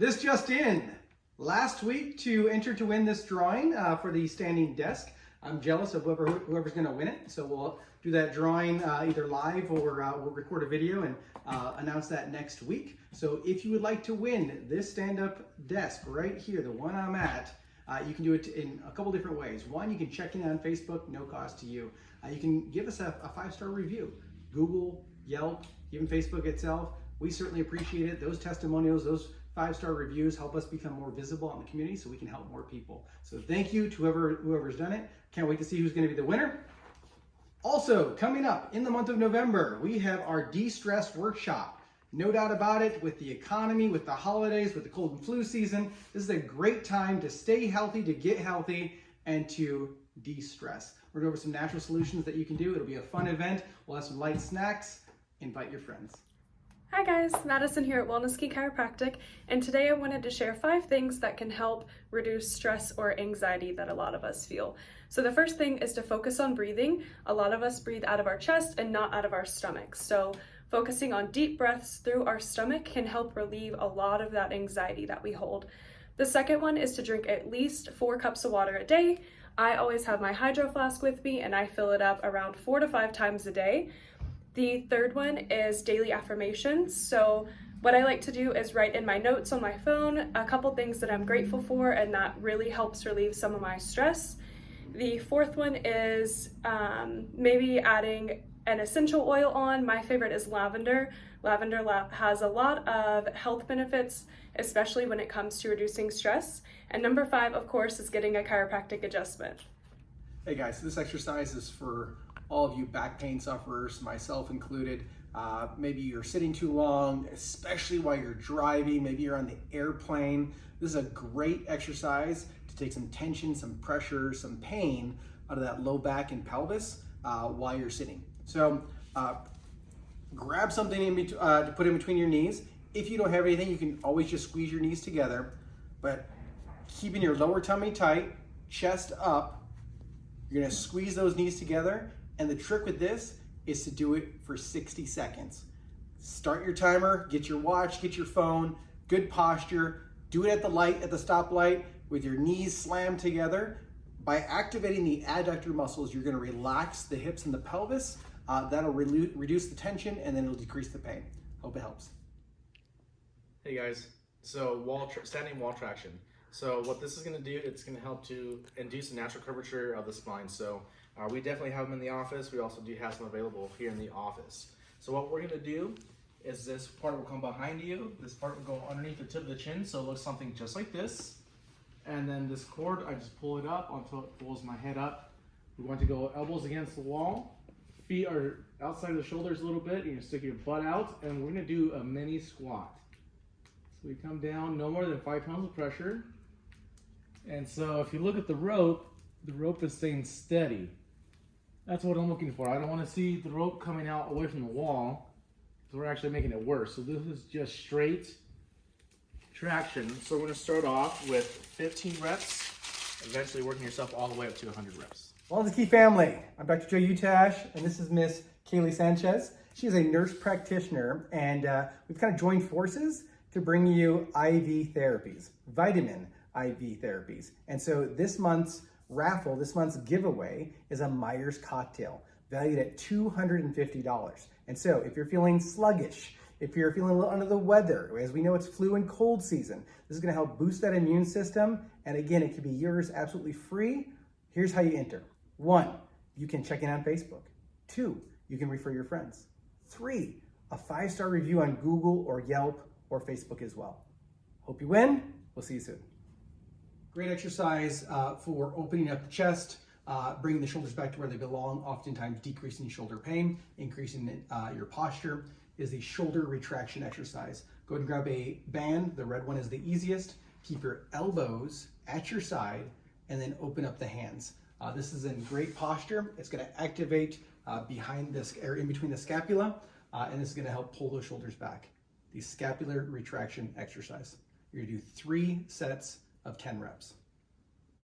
This just in. Last week to enter to win this drawing for the standing desk. I'm jealous of whoever's going to win it. So we'll do that drawing either live or we'll record a video and announce that next week. So if you would like to win this stand-up desk right here, the one I'm at, you can do it in a couple different ways. One, you can check in on Facebook, no cost to you. You can give us a 5-star review. Google, Yelp, even Facebook itself. We certainly appreciate it. Those testimonials, those 5-star reviews help us become more visible in the community so we can help more people. So thank you to whoever's done it. Can't wait to see who's going to be the winner. Also, coming up in the month of November, we have our de-stress workshop. No doubt about it, with the economy, with the holidays, with the cold and flu season, this is a great time to stay healthy, to get healthy, and to de-stress. We're going to go over some natural solutions that you can do. It'll be a fun event. We'll have some light snacks. Invite your friends. Hi guys, Madison here at Wellness Key Chiropractic, and today I wanted to share 5 things that can help reduce stress or anxiety that a lot of us feel. So the first thing is to focus on breathing. A lot of us breathe out of our chest and not out of our stomach. So focusing on deep breaths through our stomach can help relieve a lot of that anxiety that we hold. The second one is to drink at least 4 cups of water a day. I always have my hydro flask with me and I fill it up around 4 to 5 times a day. The third one is daily affirmations. So what I like to do is write in my notes on my phone a couple things that I'm grateful for, and that really helps relieve some of my stress. The fourth one is maybe adding an essential oil on. My favorite is lavender. Lavender has a lot of health benefits, especially when it comes to reducing stress. And number 5, of course, is getting a chiropractic adjustment. Hey guys, this exercise is for all of you back pain sufferers, myself included. Maybe you're sitting too long, especially while you're driving. Maybe you're on the airplane. This is a great exercise to take some tension, some pressure, some pain out of that low back and pelvis while you're sitting. So grab something to put in between your knees. If you don't have anything, you can always just squeeze your knees together, but keeping your lower tummy tight, chest up. You're gonna squeeze those knees together. And the trick with this is to do it for 60 seconds. Start your timer, get your watch, get your phone, good posture. Do it at the light, at the stoplight, with your knees slammed together. By activating the adductor muscles, you're gonna relax the hips and the pelvis. That'll reduce the tension and then it'll decrease the pain. Hope it helps. Hey guys, so standing wall traction. So what this is going to do, it's going to help to induce a natural curvature of the spine. So we definitely have them in the office. We also do have some available here in the office. So what we're going to do is this part will come behind you. This part will go underneath the tip of the chin. So it looks something just like this. And then this cord, I just pull it up until it pulls my head up. We want to go elbows against the wall. Feet are outside of the shoulders a little bit. You're going to stick your butt out. And we're going to do a mini squat. So we come down no more than 5 pounds of pressure. And so if you look at the rope is staying steady. That's what I'm looking for. I don't want to see the rope coming out away from the wall, because we're actually making it worse. So this is just straight traction. So we're going to start off with 15 reps, eventually working yourself all the way up to 100 reps. Wellness Key family, I'm Dr. Joe Utash, and this is Miss Kaylee Sanchez. She is a nurse practitioner, and we've kind of joined forces to bring you IV therapies, vitamin IV therapies. And so this month's raffle, this month's giveaway is a Myers cocktail valued at $250. And so if you're feeling sluggish, if you're feeling a little under the weather, as we know it's flu and cold season, this is gonna help boost that immune system. And again, it can be yours absolutely free. Here's how you enter. 1, you can check in on Facebook. 2, you can refer your friends. 3, a 5-star review on Google or Yelp or Facebook as well. Hope you win. We'll see you soon. Great exercise for opening up the chest, bringing the shoulders back to where they belong, oftentimes decreasing shoulder pain, increasing your posture, is the shoulder retraction exercise. Go ahead and grab a band. The red one is the easiest. Keep your elbows at your side and then open up the hands. This is in great posture. It's going to activate behind this, or in between the scapula, and this is going to help pull those shoulders back. The scapular retraction exercise. You're going to do 3 sets of 10 reps.